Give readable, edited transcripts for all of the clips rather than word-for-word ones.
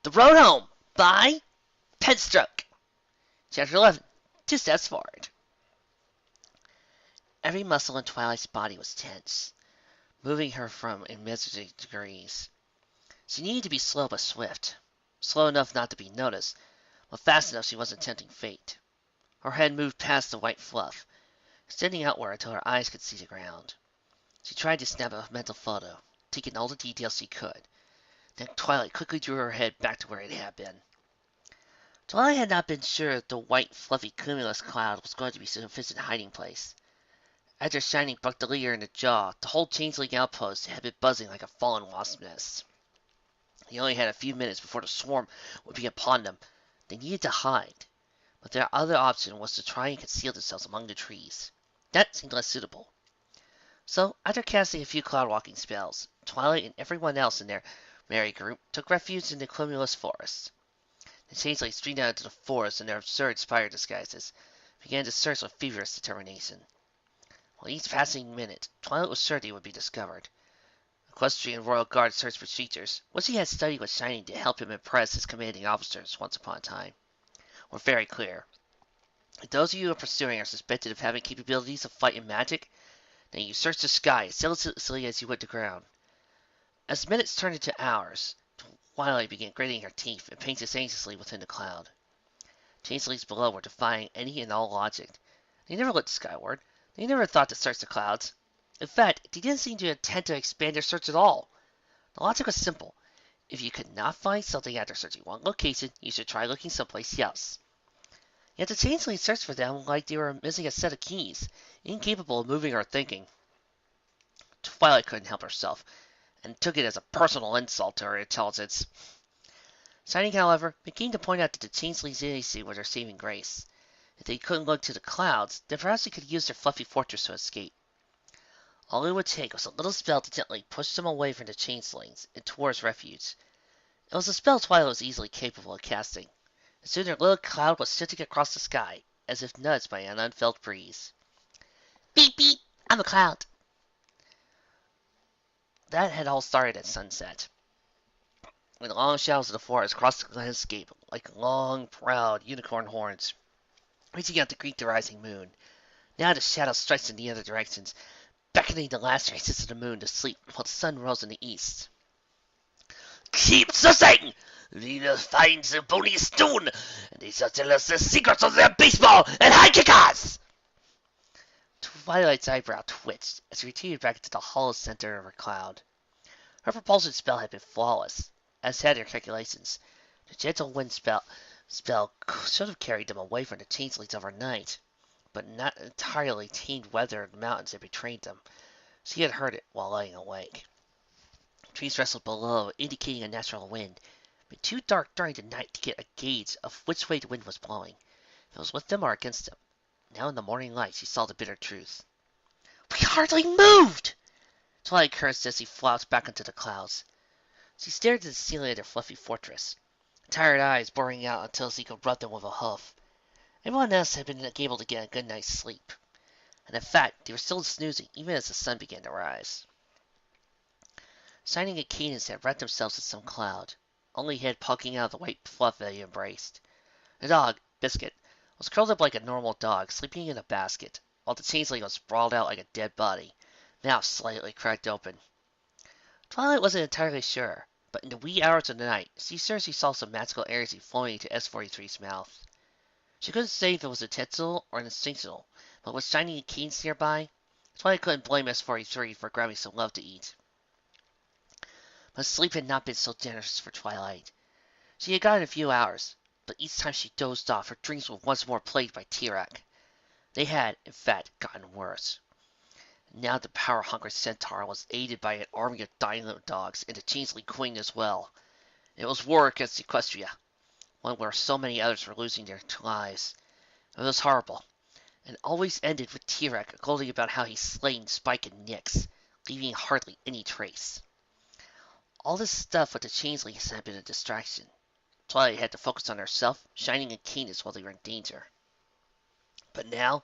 The Road Home by Penstroke. Chapter 11. Two Steps Forward. Every muscle in Twilight's body was tense, moving her from immeasurable degrees. She needed to be slow but swift. Slow enough not to be noticed, but fast enough she wasn't tempting fate. Her head moved past the white fluff, extending outward until her eyes could see the ground. She tried to snap a mental photo, taking all the details she could. Then Twilight quickly drew her head back to where it had been. Twilight had not been sure that the white, fluffy cumulus cloud was going to be a sufficient hiding place. After shining buck the leader in the jaw, the whole changeling outpost had been buzzing like a fallen wasp nest. They only had a few minutes before the swarm would be upon them. They needed to hide, but their other option was to try and conceal themselves among the trees. That seemed less suitable. So, after casting a few cloud-walking spells, Twilight and everyone else in their merry group took refuge in the cumulus forest. The changelings streamed out into the forest in their absurd spider disguises, began to search with feverish determination. While each passing minute, Twilight was sure they would be discovered. Equestrian Royal Guard search procedures, which he had studied with Shining to help him impress his commanding officers once upon a time, were very clear. If those of you who are pursuing are suspected of having capabilities of fighting magic, then you search the sky as zealously as you would the ground. As minutes turned into hours, Twilight began gritting her teeth and paced anxiously within the cloud. Changelings below were defying any and all logic. They never looked skyward. They never thought to search the clouds. In fact, they didn't seem to intend to expand their search at all. The logic was simple. If you could not find something after searching one location, you should try looking someplace else. Yet the changelings searched for them like they were missing a set of keys, incapable of moving or thinking. Twilight couldn't help herself, and took it as a personal insult to her intelligence. Shining, however, began to point out that the changelings' idiocy was their saving grace. If they couldn't look to the clouds, then perhaps they could use their fluffy fortress to escape. All it would take was a little spell to gently push them away from the changelings and towards refuge. It was a spell Twilight was easily capable of casting, and soon their little cloud was shifting across the sky, as if nudged by an unfelt breeze. Beep beep! I'm a cloud! That had all started at sunset, when the long shadows of the forest crossed the landscape like long, proud unicorn horns, reaching out to greet the rising moon. Now the shadows stretched in the other directions, beckoning the last traces of the moon to sleep while the sun rose in the east. Keep sussing! We will find the bony stone, and they shall tell us the secrets of their baseball and high kickers! Twilight's eyebrow twitched as she retreated back into the hollow center of her cloud. Her propulsion spell had been flawless, as had her calculations. The gentle wind spell should have carried them away from the changelings overnight, but not entirely tamed weather in the mountains had betrayed them. She had heard it while lying awake. Trees rustled below, indicating a natural wind, but too dark during the night to get a gauge of which way the wind was blowing, if it was with them or against them. Now in the morning light she saw the bitter truth. We hardly moved! Twilight cursed as he flounced back into the clouds. She stared at the ceiling of their fluffy fortress, tired eyes boring out until she could rub them with a hoof. Everyone else had been able to get a good night's sleep, and in fact they were still snoozing even as the sun began to rise. Shining and Cadence had wrapped themselves in some cloud, only head poking out of the white fluff they embraced. The dog, Biscuit, was curled up like a normal dog, sleeping in a basket, while the changeling was sprawled out like a dead body, mouth slightly cracked open. Twilight wasn't entirely sure, but in the wee hours of the night, she saw some magical energy flowing into S-43's mouth. She couldn't say if it was intentional or instinctual, but with Shining and Cadence nearby, Twilight couldn't blame S-43 for grabbing some love to eat. But sleep had not been so generous for Twilight. She had gotten a few hours, but each time she dozed off, her dreams were once more plagued by T-Rex. They had, in fact, gotten worse. Now the power-hungry centaur was aided by an army of dino dogs and the changeling queen as well. It was war against Equestria, one where so many others were losing their lives. It was horrible, and always ended with T-Rex gloating about how he slain Spike and Nyx, leaving hardly any trace. All this stuff with the changelings had been a distraction. Twilight had to focus on herself, Shining and Cadence while they were in danger. But now,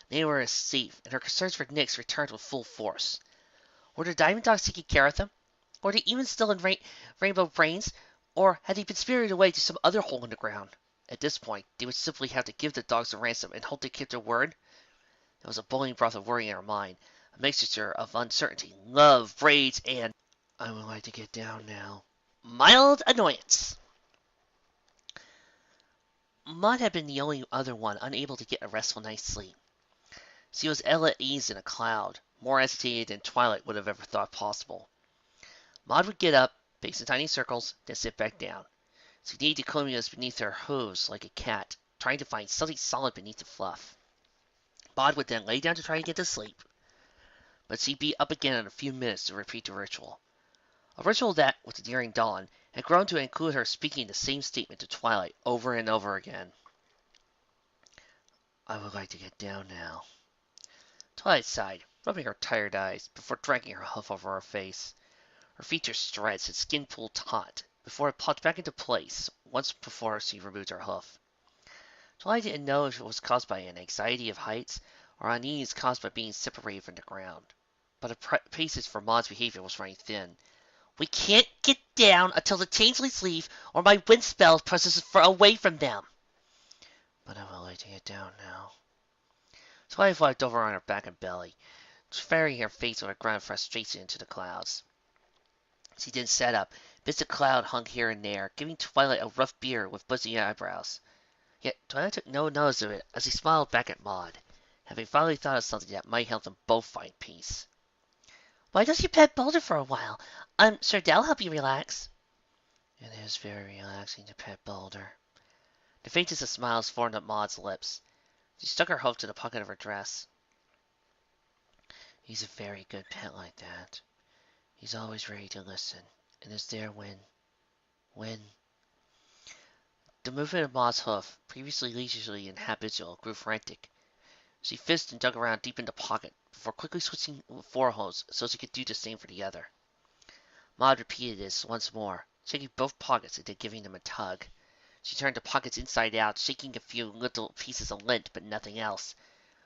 they were safe, and her concerns for Nyx returned with full force. Were the diamond dogs taking care of them? Were they even still in Rainbow Brains, Or had he been spirited away to some other hole in the ground? At this point, they would simply have to give the dogs a ransom and hope they kept their word. There was a boiling broth of worry in her mind, a mixture of uncertainty, love, rage, and I would like to get down now. Mild annoyance. Maud had been the only other one unable to get a restful night's sleep. She was ill at ease in a cloud, more agitated than Twilight would have ever thought possible. Maud would get up, pace in tiny circles, then sit back down. She needed to commute beneath her hooves like a cat, trying to find something solid beneath the fluff. Maud would then lay down to try to get to sleep, but she'd be up again in a few minutes to repeat the ritual. A ritual that, with the nearing dawn, had grown to include her speaking the same statement to Twilight over and over again. I would like to get down now. Twilight sighed, rubbing her tired eyes, before dragging her hoof over her face. Her features stretched and skin pulled taut, before it popped back into place, once before she removed her hoof. Twilight didn't know if it was caused by an anxiety of heights, or unease caused by being separated from the ground. But the basis for Maud's behavior was running thin. We can't get down until the changelings leave, or my wind spell pushes us away from them. But I would like to get down now. Twilight wiped over on her back and belly, ferrying her face with a grunt of frustration into the clouds. She then sat up. Bits of cloud hung here and there, giving Twilight a rough beard with bushy eyebrows. Yet Twilight took no notice of it as he smiled back at Maud, having finally thought of something that might help them both find peace. Why don't you pet Boulder for a while? I'm sure that'll help you relax. It is very relaxing to pet Boulder. The faintest of smiles formed on Maud's lips. She stuck her hoof to the pocket of her dress. He's a very good pet like that. He's always ready to listen, and is there when... The movement of Maud's hoof, previously leisurely and habitual, grew frantic. She fisked and dug around deep in the pocket, before quickly switching foreholds so she could do the same for the other. Maud repeated this once more, shaking both pockets and then giving them a tug. She turned the pockets inside out, shaking a few little pieces of lint, but nothing else.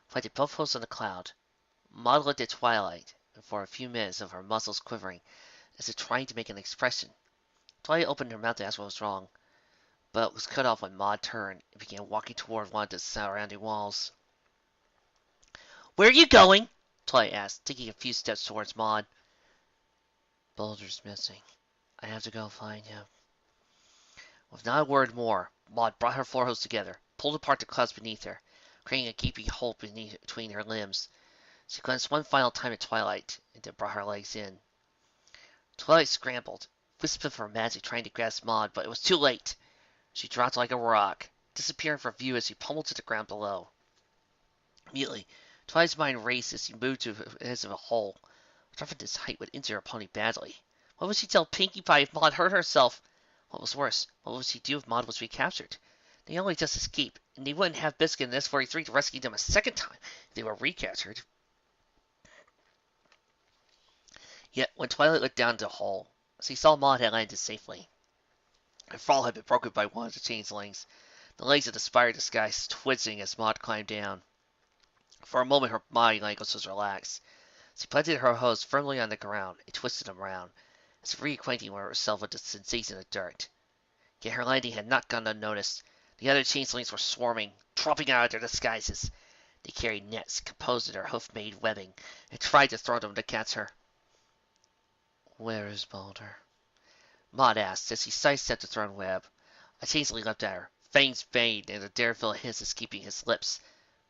Planted both hooves on the cloud. Maud looked at Twilight, and for a few minutes of her muscles quivering, as if trying to make an expression. Twilight opened her mouth to ask what was wrong, but was cut off when Maud turned and began walking toward one of the surrounding walls. Where are you going? Twilight asked, taking a few steps towards Maud. Boulder's missing. I have to go find him. With not a word more, Maud brought her foreheads together, pulled apart the clouds beneath her, creating a gaping hole between her limbs. She glanced one final time at Twilight, and then brought her legs in. Twilight scrambled, wisps of her magic trying to grasp Maud, but it was too late. She dropped like a rock, disappearing from view as she pummeled to the ground below. Immediately, Twilight's mind raced as she moved to the edge of a hole. Dropping this height would injure her pony badly. What would she tell Pinkie Pie if Maud hurt herself? What was worse, what would she do if Maud was recaptured? They only just escaped, and they wouldn't have Biscuit and S-43 to rescue them a second time if they were recaptured. Yet, when Twilight looked down the hole, she saw Maud had landed safely. Her fall had been broken by one of the changelings, the legs of the spider disguise twitching as Maud climbed down. For a moment her body language was relaxed. She planted her hooves firmly on the ground and twisted them round, as if reacquainting herself with the sensation of dirt. Yet her landing had not gone unnoticed. The other changelings were swarming, dropping out of their disguises. They carried nets composed of their hoof-made webbing, and tried to throw them to catch her. Where is Boulder? Maud asked, as she sidestepped the thrown web. A changeling leapt at her, fangs bayed and a daredevil hiss escaping his lips.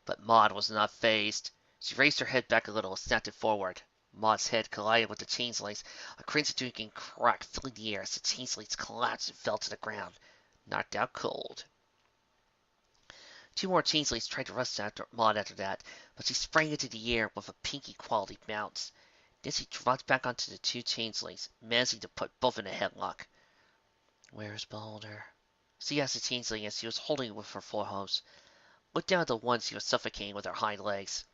But Maud was not fazed. She raised her head back a little and snapped it forward. Maud's head collided with the changeling's, a crimson-drinking crack filling the air as the changelings collapsed and fell to the ground, knocked out cold. Two more changelings tried to rush after Maud after that, but she sprang into the air with a pinky-quality bounce. Then she dropped back onto the two changelings, managing to put both in a headlock. Where's Boulder? She asked the changeling as she was holding it with her forearms. Looked down at the one she was suffocating with her hind legs.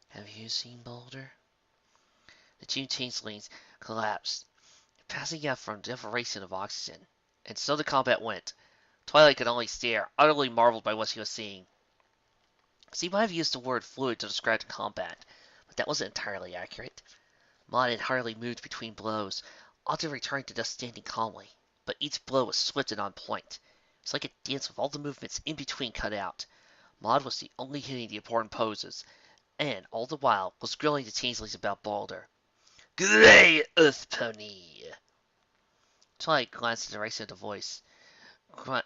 Have you seen Boulder? The two changelings collapsed, passing out from deprivation of oxygen. And so the combat went. Twilight could only stare, utterly marveled by what she was seeing. She might have used the word fluid to describe the combat, but that wasn't entirely accurate. Maud had hardly moved between blows, often returning to just standing calmly, but each blow was swift and on point. It's like a dance with all the movements in between cut out. Maud was the only hitting the important poses, and all the while was grilling the changelings about Balder. "Grey Earth Pony!" Twilight glanced in the direction of the voice,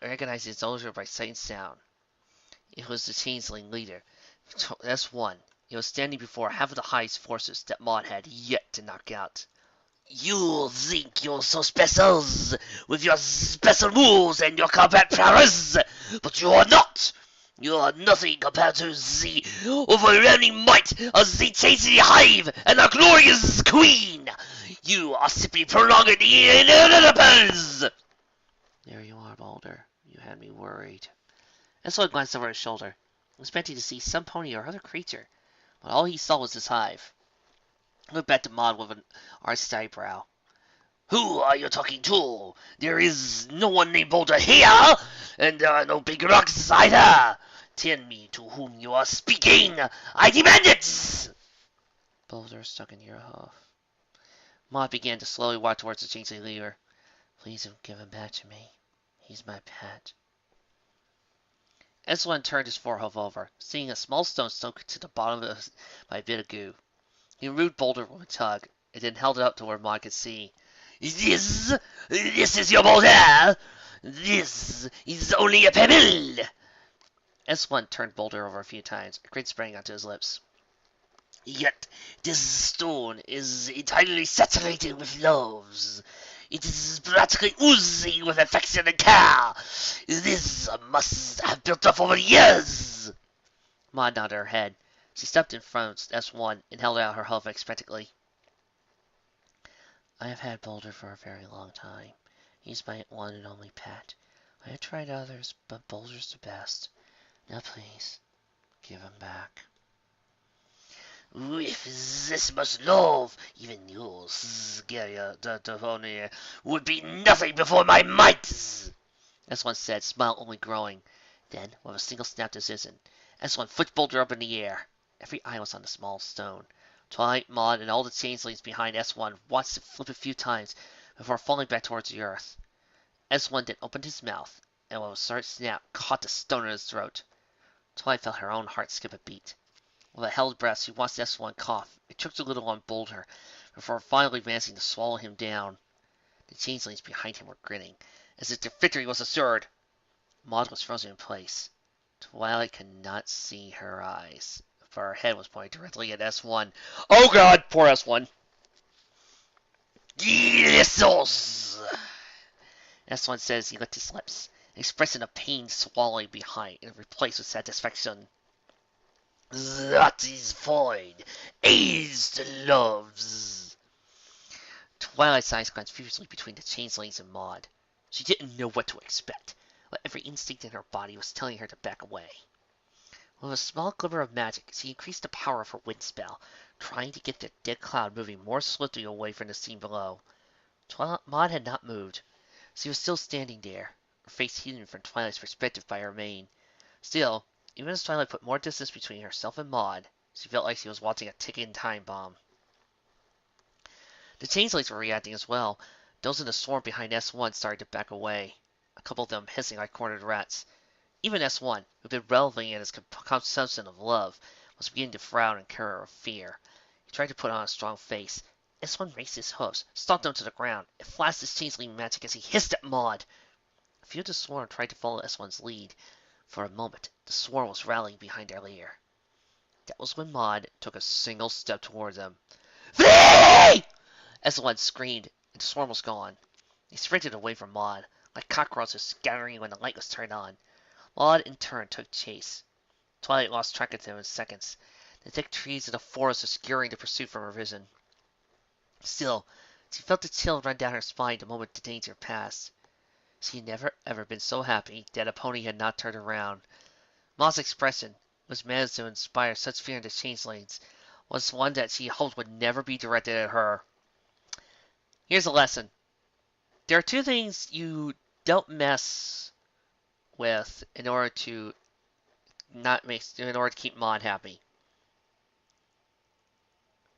recognizing its owner by sight and sound. It was the changeling leader. That's one. He was standing before half of the hive's forces that Maud had yet to knock out. "You think you're so special with your special moves and your combat prowess, but you are not! You are nothing compared to the overwhelming might of the chasing hive and our glorious queen! You are simply prolonging the inevitables!" "There you are, Balder. You had me worried." Eslo glanced over his shoulder, expecting to see some pony or other creature, but all he saw was his hive. He looked back to Maud with an arched eyebrow. "Who are you talking to? There is no one named Balder here, and there are no big rocks either. Tell me to whom you are speaking. I demand it!" "Balder is stuck in your hoof." Maud began to slowly walk towards the changeling leader. "Please give him back to me. He's my pet." Eslan turned his forehoof over, seeing a small stone sunk to the bottom by a bit of goo. He removed Balder with a tug, and then held it up to where Maud could see. This is your Balder! This is only a pebble!" S1 turned Balder over a few times, a grin sprang onto his lips. "Yet this stone is entirely saturated with loves. It is practically oozing with affection and care. This must have built up over years." Maud nodded her head. She stepped in front of S1 and held out her hoof expectantly. "I have had Balder for a very long time. He's my one and only pet. I have tried others, but Balder's the best. Now please, give him back." "With this much love, even you, Scaria would be nothing before my might," S1 said, smile only growing. Then, with a single snap decision, S1 flicked Balder up in the air. Every eye was on the small stone. Twilight, Maud, and all the changelings behind S1 watched it flip a few times before falling back towards the earth. S1 then opened his mouth, and with a sharp snap, caught the stone in his throat. Twilight felt her own heart skip a beat. With a held breath, she watched S1 cough and choked a little on Balder before finally advancing to swallow him down. The changelings behind him were grinning, as if their victory was assured. Maud was frozen in place. Twilight could not see her eyes, for her head was pointed directly at S1. "Oh God, poor S1. "Delicious!" S1 said as he licked his lips, an expression of pain swallowing behind and replaced with satisfaction. "That is fine. Aged loves." Twilight's eyes glanced fiercely between the changelings and Maud. She didn't know what to expect, but every instinct in her body was telling her to back away. With a small glimmer of magic, she increased the power of her wind spell, trying to get the dead cloud moving more swiftly away from the scene below. Maud had not moved. She was still standing there, her face hidden from Twilight's perspective by her mane. Still, even as Twilight put more distance between herself and Maud, she felt like she was watching a ticking time bomb. The changelings were reacting as well. Those in the swarm behind S1 started to back away, a couple of them hissing like cornered rats. Even S1, who had been reveling in his consumption of love, was beginning to frown in terror of fear. He tried to put on a strong face. S1 raised his hoofs, stomped them to the ground, and flashed his changeling magic as he hissed at Maud. A few of the swarm tried to follow S1's lead. For a moment, the swarm was rallying behind their leader. That was when Maud took a single step toward them. "Flee!" S1 screamed, and the swarm was gone. They sprinted away from Maud, like cockroaches scattering when the light was turned on. Maud, in turn, took chase. Twilight lost track of them in seconds, the thick trees of the forest obscuring the pursuit from her vision. Still, she felt the chill run down her spine the moment the danger passed. She had never ever been so happy that a pony had not turned around. Maud's expression, which managed to inspire such fear in the changelings, was one that she hoped would never be directed at her. Here's a lesson. There are two things you don't mess with in order to keep Maud happy.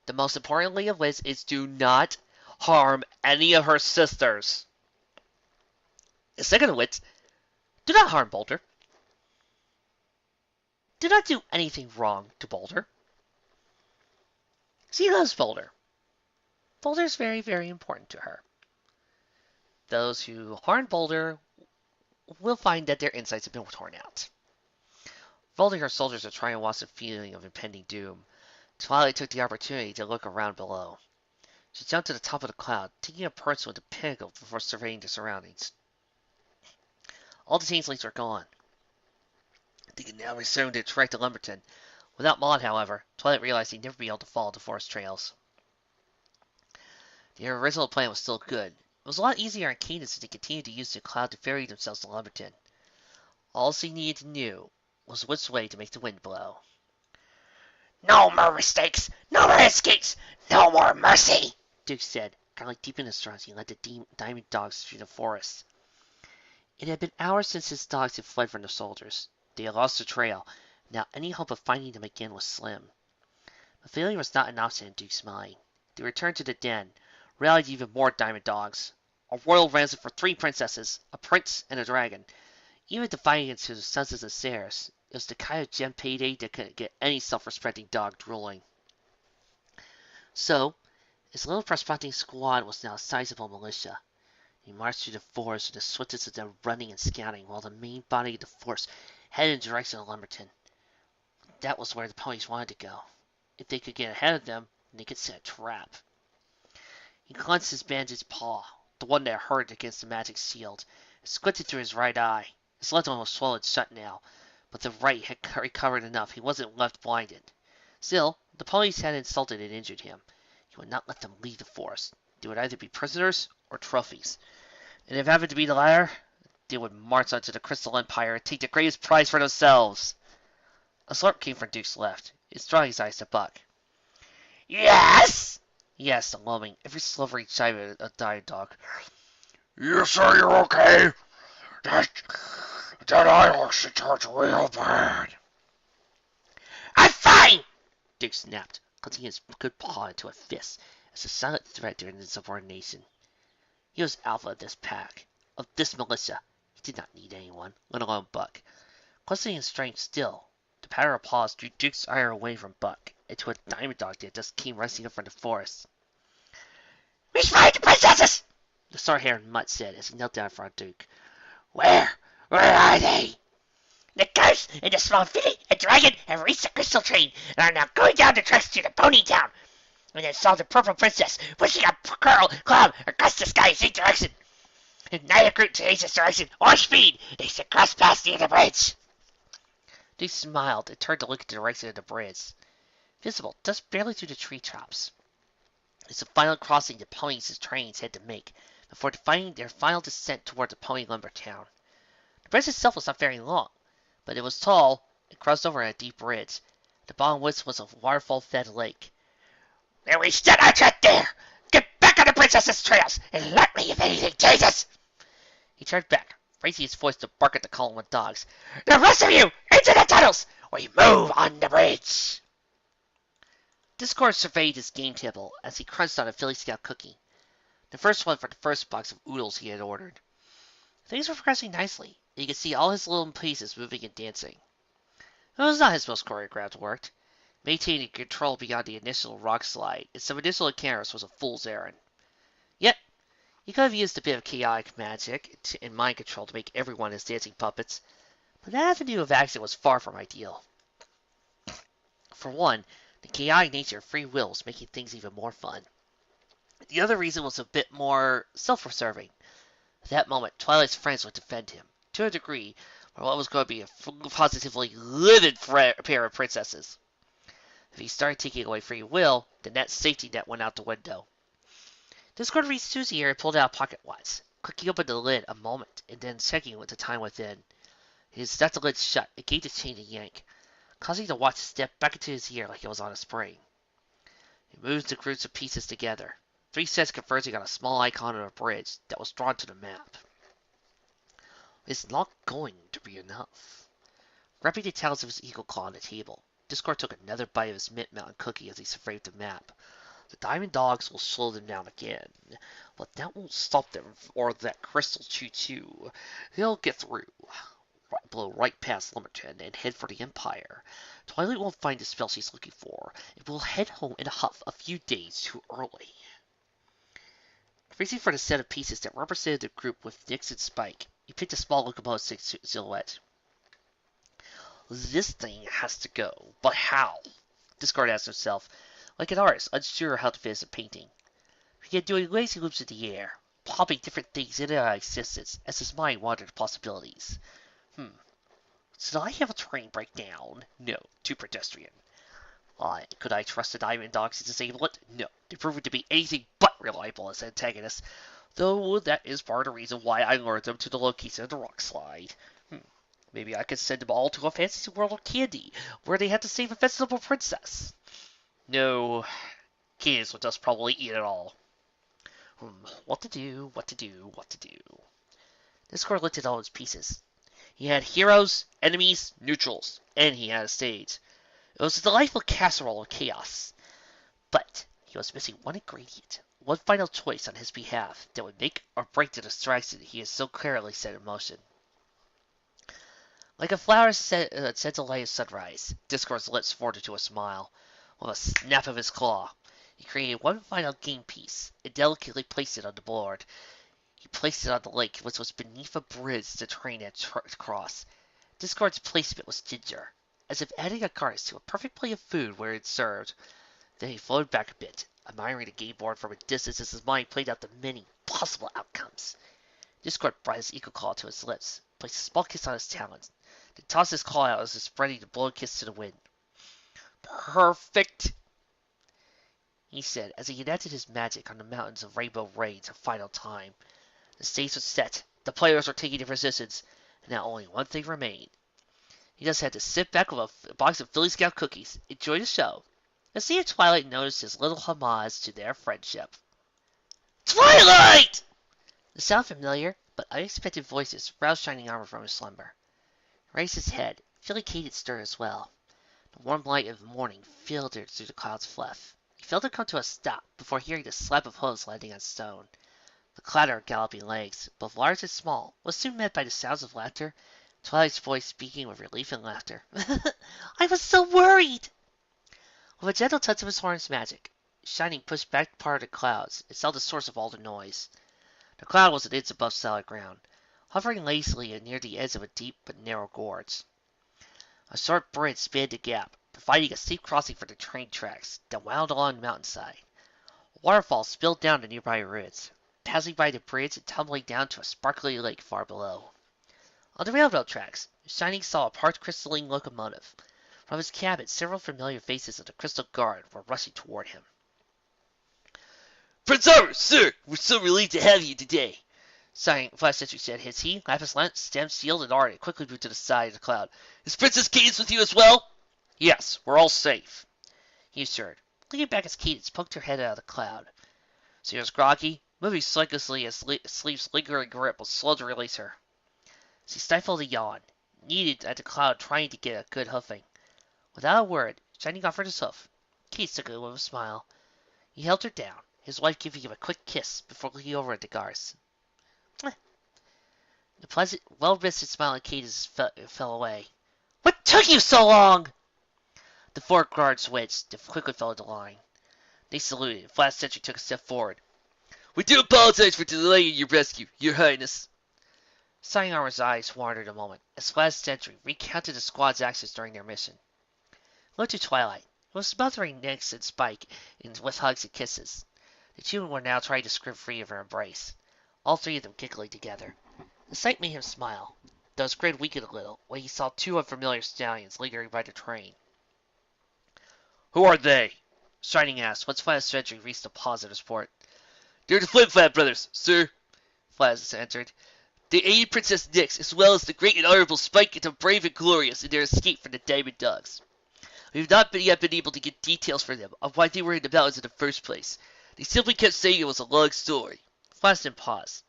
The most importantly of which is do not harm any of her sisters. Second of which, do not harm Boulder. Do not do anything wrong to Boulder. She loves Boulder. Boulder is very, very important to her. Those who harm Boulder will find that their insides have been torn out. Folding her soldiers to try and wash the feeling of impending doom, Twilight took the opportunity to look around below. She jumped to the top of the cloud, taking a person with the pinnacle before surveying the surroundings. All the changelings were gone. They could now resume their trek to Lumberton. Without Maud, however, Twilight realized he'd never be able to follow the forest trails. Their original plan was still good. It was a lot easier on Cadence if they continued to use the cloud to ferry themselves to Lumberton. All she needed to know was which way to make the wind blow. No more mistakes, no more escapes, no more mercy, Duke said, curling deep in his straw as he led the diamond dogs through the forest. It had been hours since his dogs had fled from the soldiers. They had lost the trail. Now any hope of finding them again was slim. But failure was not an option in Duke's mind. They returned to the den, rallied even more diamond dogs. A royal ransom for 3 princesses, a prince, and a dragon. Even defying it to the sons of the Ceres, it was the kind of gem payday that couldn't get any self-respecting dog drooling. So, his little prospecting squad was now a sizable militia. He marched through the forest with the swiftest of them running and scouting, while the main body of the force headed in the direction of Lumberton. That was where the ponies wanted to go. If they could get ahead of them, they could set a trap. He clenched his bandaged paw, the one that hurt against the magic shield, and squinted through his right eye. His left one was swollen shut now, but the right had recovered enough. He wasn't left blinded. Still, the ponies had insulted and injured him. He would not let them leave the forest. They would either be prisoners or trophies. And if it happened to be the latter, they would march onto the Crystal Empire and take the greatest prize for themselves. A slurp came from Duke's left. He drawing his eyes to Buck. Yes? He asked, alarming every silvery chive of a dying dog. You sure you're okay? That eye looks to hurt real bad. I'm fine! Duke snapped, clenching his good paw into a fist as a silent threat during his subordination. He was alpha of this pack, of this militia. He did not need anyone, let alone Buck. Clutching his strength still, the patter of paws drew Duke's ire away from Buck and to a diamond dog that just came racing up from the forest. We find the princesses! The star-haired mutt said as he knelt down in front of Duke. Where are they? The ghost and the small filly and dragon have reached the crystal train and are now going down the tracks to the pony town. And then saw the purple princess pushing a curl cloud across the sky in each direction. And neither group changes its direction or speed. They should cross past near the bridge. Duke smiled and turned to look at the direction of the bridge. Visible just barely through the tree tops. It's the final crossing the ponies' trains had to make before finding their final descent toward the pony lumber town. The bridge itself was not very long, but it was tall and crossed over a deep ridge. The bottom of which was a waterfall-fed lake. Then we set our trap there. Get back on the princess's trails and let me if anything changes. He turned back, raising his voice to bark at the column of dogs. The rest of you, into the tunnels. We move on the bridge. Discord surveyed his game table as he crunched on a Philly Scout cookie. The first one for the first box of oodles he had ordered. Things were progressing nicely, and you could see all his little pieces moving and dancing. It was not his most choreographed work. Maintaining control beyond the initial rock slide and some initial encounters was a fool's errand. Yet, he could have used a bit of chaotic magic and mind control to make everyone his dancing puppets, but that avenue of action was far from ideal. For one, the chaotic nature of free will was making things even more fun. The other reason was a bit more self-preserving. At that moment, Twilight's friends would defend him, to a degree, for what was going to be a positively livid pair of princesses. If he started taking away free will, then that safety net went out the window. Discord reached Susie here and pulled out a pocket watch, clicking open the lid a moment and then checking with the time within. He snapped the lid shut and gave the chain a yank, causing the watch to step back into his ear like it was on a spring. He moved the groups of pieces together, 3 sets converging on a small icon on a bridge that was drawn to the map. It's not going to be enough. Wrapping the tails of his eagle claw on the table, Discord took another bite of his mint mountain cookie as he surveyed the map. The diamond dogs will slow them down again, but that won't stop them or that crystal choo-choo. They'll get through, blow right past Lumberton, and head for the Empire. Twilight won't find the spell she's looking for, and will head home in a huff a few days too early. Reaching for the set of pieces that represented the group with Nix and Spike, he picked a small locomotive silhouette. This thing has to go, but how? Discard asked himself, like an artist unsure how to finish a painting. He began doing lazy loops in the air, popping different things into existence as his mind wandered possibilities. Should I have a train breakdown? No, too pedestrian. Could I trust the diamond dogs to disable it? No, they proved to be anything but reliable as antagonists, though that is part of the reason why I lured them to the location of the rock slide. Maybe I could send them all to a fancy world of candy, where they had to save a vegetable princess. No, kids would just probably eat it all. What to do, what to do, what to do. Discord looked at all his pieces. He had heroes, enemies, neutrals, and he had a stage. It was a delightful casserole of chaos. But he was missing one ingredient, one final choice on his behalf that would make or break the distraction he had so clearly set in motion. Like a flower set to light at sunrise, Discord's lips formed into a smile. With a snap of his claw, he created one final game piece and delicately placed it on the board. He placed it on the lake, which was beneath a bridge the train had crossed. Discord's placement was ginger, as if adding a garnish to a perfect plate of food where it served. Then he floated back a bit, admiring the game board from a distance as his mind played out the many possible outcomes. Discord brought his eagle claw to his lips, placed a small kiss on his talons, then tossed his claw out as if spreading the blown kiss to the wind. Perfect, he said as he enacted his magic on the mountains of Rainbow Range a final time. The stage was set, the players were taking their positions, and now only one thing remained. He just had to sit back with a box of Philly Scout cookies, enjoy the show, and see if Twilight noticed his little homage to their friendship. Twilight! The sound of familiar but unexpected voices roused Shining Armor from his slumber. He raised his head, feeling Kate stir as well. The warm light of the morning filtered through the cloud's fluff. He felt her come to a stop before hearing the slap of hooves landing on stone. The clatter of galloping legs, both large and small, was soon met by the sounds of laughter, Twilight's voice speaking with relief and laughter. I was so worried! With a gentle touch of his horn's magic, Shining pushed back part of the clouds and saw the source of all the noise. The cloud was an inch above solid ground, hovering lazily near the edge of a deep but narrow gorge. A short bridge spanned the gap, providing a safe crossing for the train tracks that wound along the mountainside. A waterfall spilled down the nearby ridge, passing by the bridge and tumbling down to a sparkly lake far below. On the railroad tracks, Shining saw a parked crystalline locomotive. From his cabin, several familiar faces of the Crystal Guard were rushing toward him. Prince Armor, sir, we're so relieved to have you today. Flash Sentry said as he, Lapis Lance, Stem, Shield, and Art quickly moved to the side of the cloud. Is Princess Cadence with you as well? Yes, we're all safe, he assured. Leaning back as Cadence poked her head out of the cloud. She was groggy, moving slugishly as Sleep's lingering grip was slow to release her. She stifled a yawn, kneaded at the cloud trying to get a good hoofing. Without a word, Shining offered his hoof. Cadence took it with a smile. He held her down, his wife giving him a quick kiss before looking over at the Garth. The pleasant, well-rested smile on Cadence fell away. What took you so long? The four guards wedged, then quickly fell into line. They saluted, and Flash Sentry took a step forward. We do apologize for delaying your rescue, Your Highness. Shining Armor's eyes wandered a moment as Flash Sentry recounted the squad's actions during their mission. Looked to Twilight, who was smothering Nix and Spike with hugs and kisses. The two were now trying to scrimp free of her embrace, all three of them giggling together. The sight made him smile, though his grin weakened a little when he saw two unfamiliar stallions lingering by the train. Who are they? Shining asked once Flash Sentry reached a pause in his port. They're the Flip-Flap brothers, sir, Flash answered. They aided Princess Nix as well as the great and honorable Spike into brave and glorious in their escape from the Diamond Dogs. We have not yet been able to get details from them of why they were in the mountains in the first place. They simply kept saying it was a long story. Flash then paused,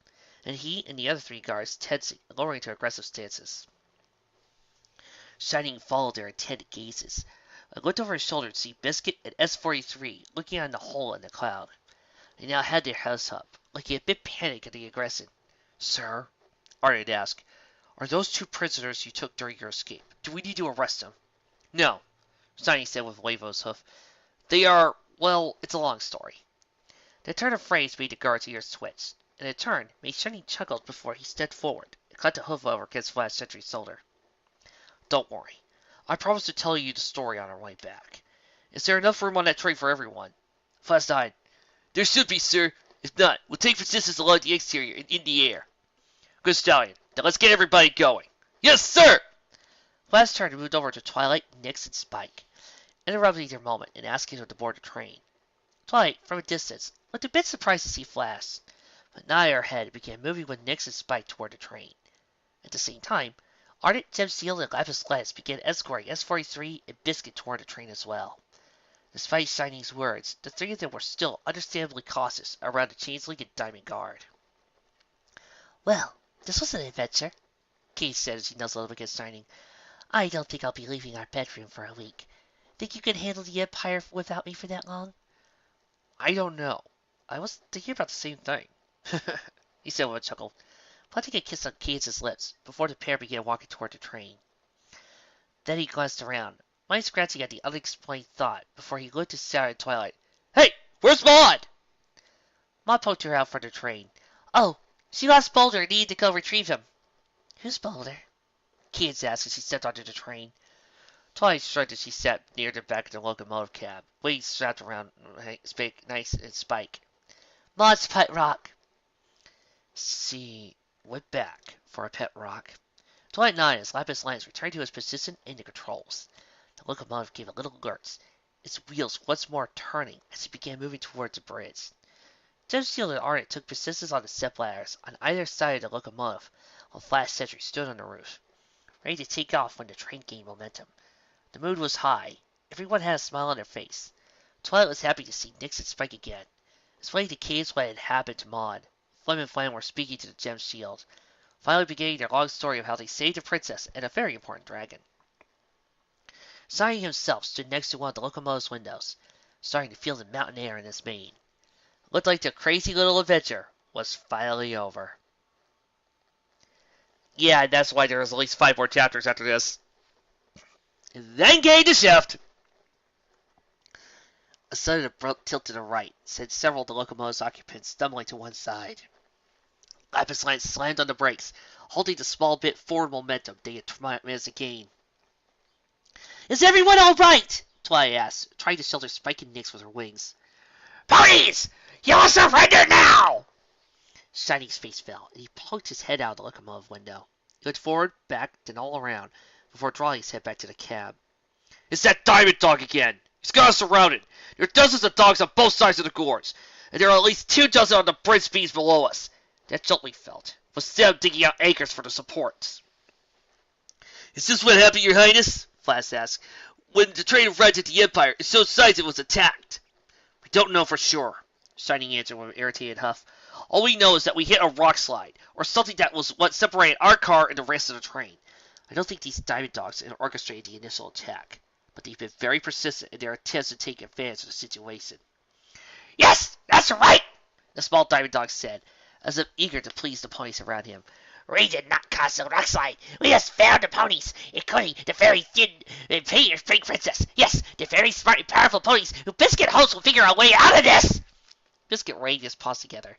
and he and the other three guards tensing and lowering to aggressive stances. Shining followed their intent gazes, I looked over his shoulder to see Biscuit and S-43 looking on the hole in the cloud. They now had their heads up, looking a bit panicked at the aggression. Sir, Arnott asked, are those two prisoners you took during your escape? Do we need to arrest them? No, Shiny said with a wave of his hoof. They are, well, it's a long story. The turn of phrase made the guard's ears twitch, and the turn made Shiny chuckle before he stepped forward and cut the hoof over against Flash Sentry's shoulder. Don't worry. I promise to tell you the story on our way back. Is there enough room on that train for everyone? Flash died. There should be, sir. If not, we'll take persistence along the exterior and in the air. Good stallion. Now let's get everybody going. Yes, sir! Flash turned and moved over to Twilight, Nix, and Spike, interrupting their moment and asking them to board the train. Twilight, from a distance, looked a bit surprised to see Flash, but nigh her head began moving with Nix and Spike toward the train. At the same time, Ardent, Gemsteel, and Lapis began escorting S-43 and Biscuit toward the train as well. Despite Shiny's words, the three of them were still understandably cautious around the Changeling and Diamond Guard. Well, this was an adventure, Kate said as she nuzzled up against Shiny. I don't think I'll be leaving our bedroom for a week. Think you can handle the Empire without me for that long? I don't know. I was thinking about the same thing, he said with a chuckle, planting a kiss on Kate's lips before the pair began walking toward the train. Then he glanced around, mind scratching at the unexplained thought before he looked to Sarah and Twilight. Hey, where's Maud? Maud poked her out for the train. Oh, she lost Boulder and needed to go retrieve him. Who's Boulder? Kate asked as she stepped onto the train. Twilight shrugged as she sat near the back of the locomotive cab, wings strapped around Nice and Spike. Maud's pet rock. She went back for a pet rock. Twilight nodded as Lapis Lance returned to his position in the controls. The locomotive gave a little lurch, its wheels once more turning as it began moving towards the bridge. Gemsteel and Ardent took positions on the stepladders on either side of the locomotive, while Flash Sentry stood on the roof, ready to take off when the train gained momentum. The mood was high. Everyone had a smile on their face. Twilight was happy to see Nix and Spike again, explaining to Kate what had happened to Maud. Flem and Flam were speaking to the Gem Shield, finally beginning their long story of how they saved the princess and a very important dragon. Shiny himself stood next to one of the locomotive's windows, starting to feel the mountain air in his mane. It looked like the crazy little adventure was finally over. Yeah, that's why there's at least 5 more chapters after this. And then came the shift. A sudden abrupt tilt to the right sent several of the locomotive's occupants stumbling to one side. Lapis Lance slammed on the brakes, holding the small bit forward momentum they had managed to gain. Is everyone all right? Twilight asked, trying to shelter Spike and Nix with her wings. Ponies! You will surrender now! Shiny's face fell, and he poked his head out of the locomotive window. He looked forward, back, then all around, before drawing his head back to the cab. It's that diamond dog again! He's got us surrounded! There are dozens of dogs on both sides of the gorge, and there are at least 2 dozen on the bridge beams below us. That gently felt, was them digging out anchors for the supports. Is this what happened, Your Highness? Flash asked. When the train arrived at the Empire, it showed signs it was attacked. We don't know for sure, Shining answered with an irritated huff. All we know is that we hit a rock slide, or something that was what separated our car and the rest of the train. I don't think these diamond dogs orchestrated the initial attack, but they've been very persistent in their attempts to take advantage of the situation. Yes, that's right, the small diamond dog said, as if eager to please the ponies around him. We did not cause the rock slide. We just found the ponies, including the very thin and pink princess. Yes, the very smart and powerful ponies who Biscuit hopes will figure a way out of this. Biscuit waved his paws together,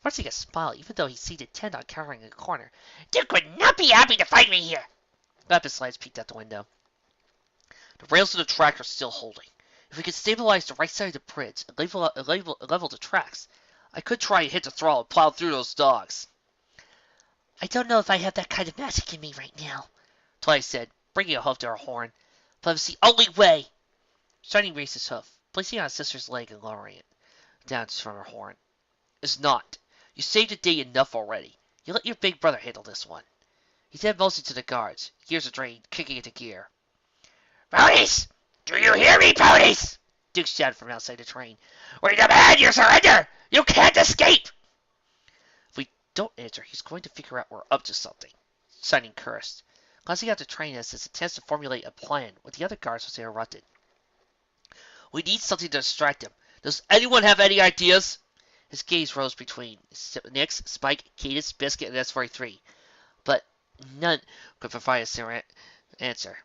forcing a smile even though he seemed intent on cowering in a corner. Duke would not be happy to find me here. Lapis Lance peeked out the window. The rails of the track are still holding. If we could stabilize the right side of the bridge and level the tracks, I could try and hit the throttle and plow through those dogs. I don't know if I have that kind of magic in me right now, Twilight said, bringing a hoof to her horn. But it's the only way. Shining raised his hoof, placing it on his sister's leg and lowering it down from her horn. It's not. You saved the day enough already. You let your big brother handle this one. He said mostly to the guards, gears of train kicking into gear. Ponies! Do you hear me, ponies? Duke shouted from outside the train. We demand your surrender! You can't escape! If we don't answer, he's going to figure out we're up to something. Shining cursed, glancing out the train as his attempts to formulate a plan with the other guards was interrupted. We need something to distract him. Does anyone have any ideas? His gaze rose between Nix, Spike, Cadus, Biscuit, and S43, but none could provide a answer.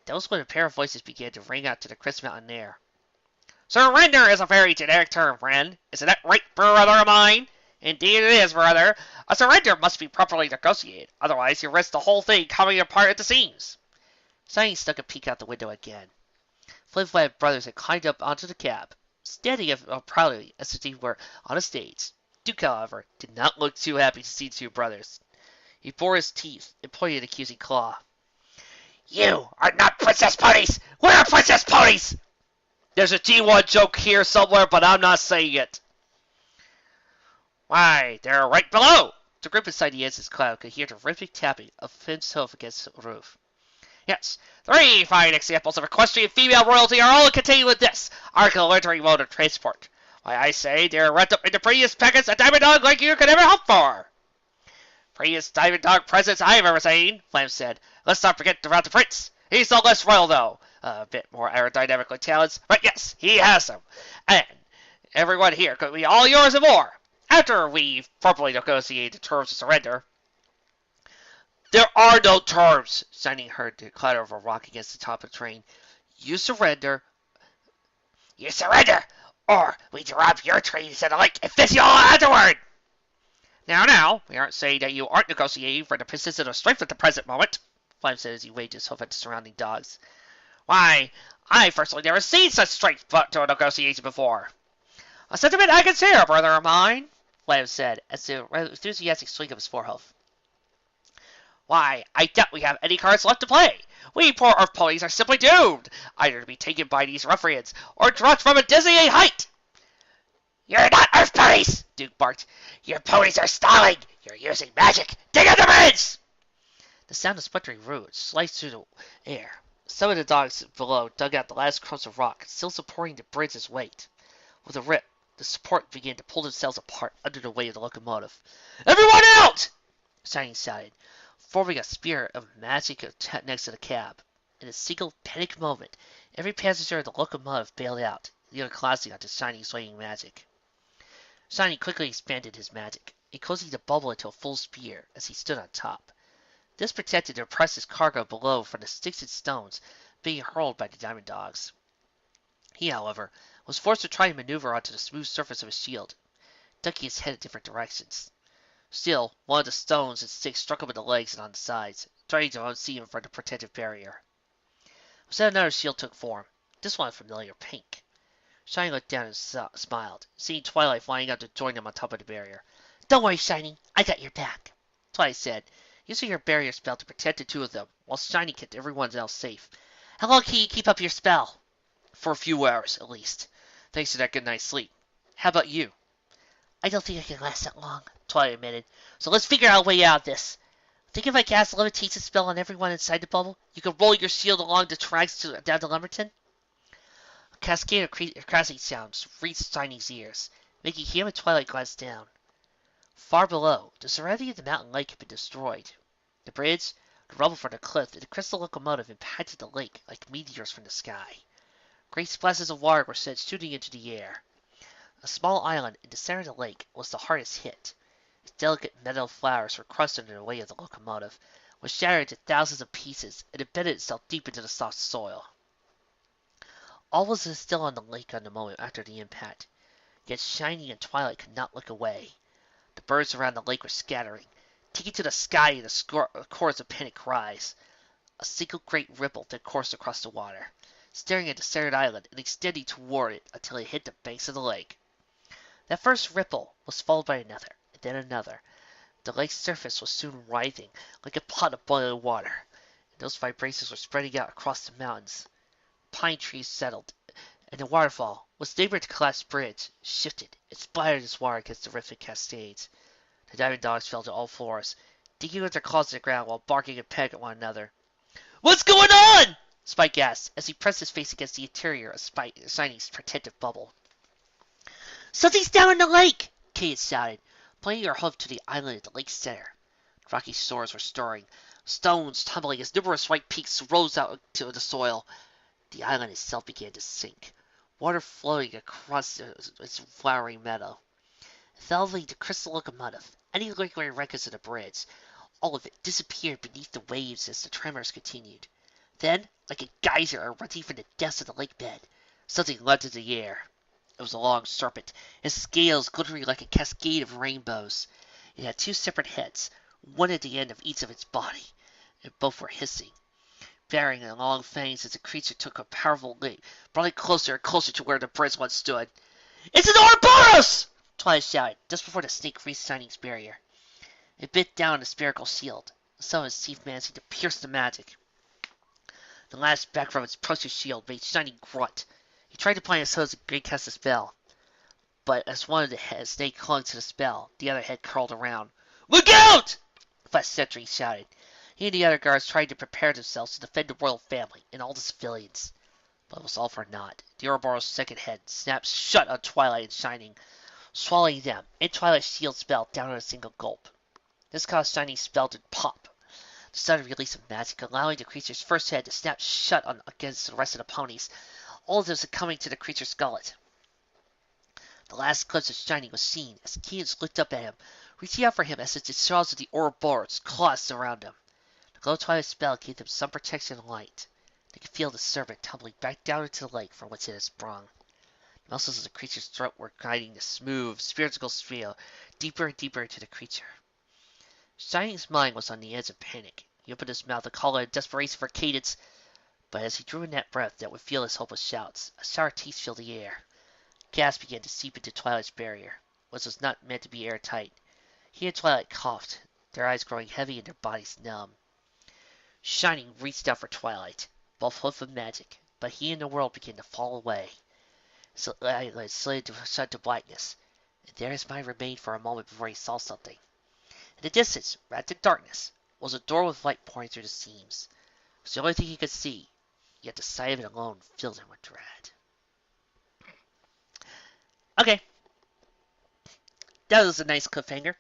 That was when a pair of voices began to ring out to the crisp mountain air. Surrender is a very generic term, friend. Isn't that right, brother of mine? Indeed it is, brother. A surrender must be properly negotiated, otherwise you risk the whole thing coming apart at the seams. Shiny stuck a peek out the window again. Flip-Flap Brothers had climbed up onto the cab, standing proudly as if they were on a stage. Duke, however, did not look too happy to see the two brothers. He bore his teeth and pointed an accusing claw. You are not princess ponies! We're princess ponies! There's a G1 joke here somewhere, but I'm not saying it. Why, they're right below! The group inside the Ans's cloud could hear the rhythmic tapping of Finn's hoof against the roof. Yes, 3 fine examples of equestrian female royalty are all contained with this, our galantry mode of transport. Why, I say they're wrapped up in the prettiest packets a diamond dog like you could ever hope for. Prettiest diamond dog presents I've ever seen, Flam said. Let's not forget about the prince. He's no less royal, though. A bit more aerodynamic talents, but yes, he has them. And everyone here could be all yours and more, after we've properly negotiated the terms of surrender. There are no terms, Shiny heard the clatter of a rock against the top of the train. You surrender. You surrender, or we drop your trains in the lake and fist you all afterward. Now, we aren't saying that you aren't negotiating for the position of strength at the present moment, Flame said as he waved his hoof at the surrounding dogs. Why, I've personally never seen such strength to a negotiation before. A sentiment I can share, brother of mine, Flame said as the enthusiastic swing of his forehoof. Why, I doubt we have any cards left to play. We poor earth ponies are simply doomed, either to be taken by these ruffians, or dropped from a dizzying height. You're not earth ponies, Duke barked. Your ponies are stalling. You're using magic. Dig out the bridge! The sound of splintering roots sliced through the air. Some of the dogs below dug out the last crumbs of rock, still supporting the bridge's weight. With a rip, the support began to pull themselves apart under the weight of the locomotive. Everyone out! Shiny shouted, forming a spear of magic next to the cab. In a single panic moment, every passenger of the locomotive bailed out, nearly collapsing onto Shiny's swaying magic. Shiny quickly expanded his magic, enclosing the bubble into a full spear as he stood on top. This protected the precious cargo below from the sticks and stones being hurled by the diamond dogs. He, however, was forced to try and maneuver onto the smooth surface of his shield, ducking his head in different directions. Still, one of the stones and sticks struck him in the legs and on the sides, trying to unseat him from the protective barrier. Then another shield took form, this one familiar pink. Shiny looked down and smiled, seeing Twilight flying out to join him on top of the barrier. Don't worry, Shiny, I got your back, Twilight said, using her barrier spell to protect the two of them, while Shiny kept everyone else safe. How long can you keep up your spell? For a few hours, at least, thanks to that good night's sleep. How about you? I don't think I can last that long, Twilight admitted. So let's figure out a way out of this. Think if I cast a levitation spell on everyone inside the bubble, you could roll your shield along the tracks down to Lumberton? A cascade of crashing sounds reached Shiny's ears, making him and Twilight glance down. Far below, the surrounding of the mountain lake had been destroyed. The bridge, the rubble from the cliff, and the crystal locomotive impacted the lake like meteors from the sky. Great splashes of water were sent shooting into the air. A small island in the center of the lake was the hardest hit. Its delicate meadow flowers were crushed under the weight of the locomotive, was shattered into thousands of pieces, and embedded itself deep into the soft soil. All was still on the lake on the moment after the impact, yet Shiny and Twilight could not look away. The birds around the lake were scattering, taking to the sky in a chorus of panic cries. A single great ripple then coursed across the water, staring at the deserted island and extending toward it until it hit the banks of the lake. That first ripple was followed by another, and then another. The lake's surface was soon writhing like a pot of boiling water, and those vibrations were spreading out across the mountains. Pine trees settled, and the waterfall, with neighboring to collapse bridge, shifted and splattered its water against the rifted cascades. The diamond dogs fell to all fours, digging with their claws in the ground while barking and pegging at one another. What's going on? Spike asked as he pressed his face against the interior of Shiny's protective bubble. Something's down in the lake, Kate shouted, pointing her hoof to the island at the lake's center. The rocky shores were stirring, stones tumbling as numerous white peaks rose out to the soil. The island itself began to sink. water flowing across its flowering meadow. Enveloping the crystal locomotive, any lingering records of the bridge, all of it disappeared beneath the waves as the tremors continued. Then, like a geyser erupting from the depths of the lake bed, something leapt into the air. It was a long serpent, its scales glittering like a cascade of rainbows. It had two separate heads, one at the end of each of its body, and both were hissing. Bearing the long fangs as the creature took a powerful leap, brought it closer and closer to where the bridge once stood. "It's an Ouroboros!" Twilight shouted, just before the snake reached Shining's barrier. It bit down on the spherical shield, some of its teeth managing to pierce the magic. The last back from its precious shield made Shining grunt. He tried to plant his hose and great cast a spell, but as one of the heads snake clung to the spell, the other head curled around. "Look out!" the Flesh Sentry shouted. He and the other guards tried to prepare themselves to defend the royal family and all the civilians. But it was all for naught. The Ouroboros' second head snapped shut on Twilight and Shining, swallowing them and Twilight's shield spell down in a single gulp. This caused Shining's spell to pop, the sudden release of magic, allowing the creature's first head to snap shut on against the rest of the ponies, all of them succumbing to the creature's gullet. The last glimpse of Shining was seen as Cadence looked up at him, reaching out for him as the jaws of the Ouroboros closed around him. The glow Twilight spell gave them some protection and light. They could feel the serpent tumbling back down into the lake from which it had sprung. The muscles of the creature's throat were guiding the smooth, spiritual stream deeper and deeper into the creature. Shining's mind was on the edge of panic. He opened his mouth to call out in desperation for Cadence, but as he drew in that breath that would fill his hopeless shouts, a sour taste filled the air. Gas began to seep into Twilight's barrier, which was not meant to be airtight. He and Twilight coughed, their eyes growing heavy and their bodies numb. Shining reached out for Twilight, both hope and magic, but he and the world began to fall away. So it slid to blackness, and there his mind remained for a moment before he saw something. In the distance, wrapped in darkness, was a door with light pouring through the seams. It was the only thing he could see, yet the sight of it alone filled him with dread. Okay. That was a nice cliffhanger.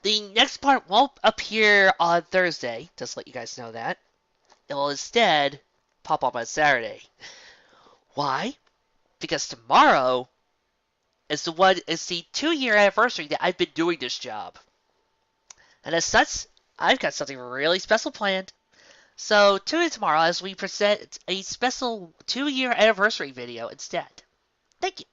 The next part won't appear on Thursday, just to let you guys know that. It will instead pop up on Saturday. Why? Because tomorrow is the 2-year anniversary that I've been doing this job. And as such, I've got something really special planned. So tune in tomorrow as we present a special 2-year anniversary video instead. Thank you.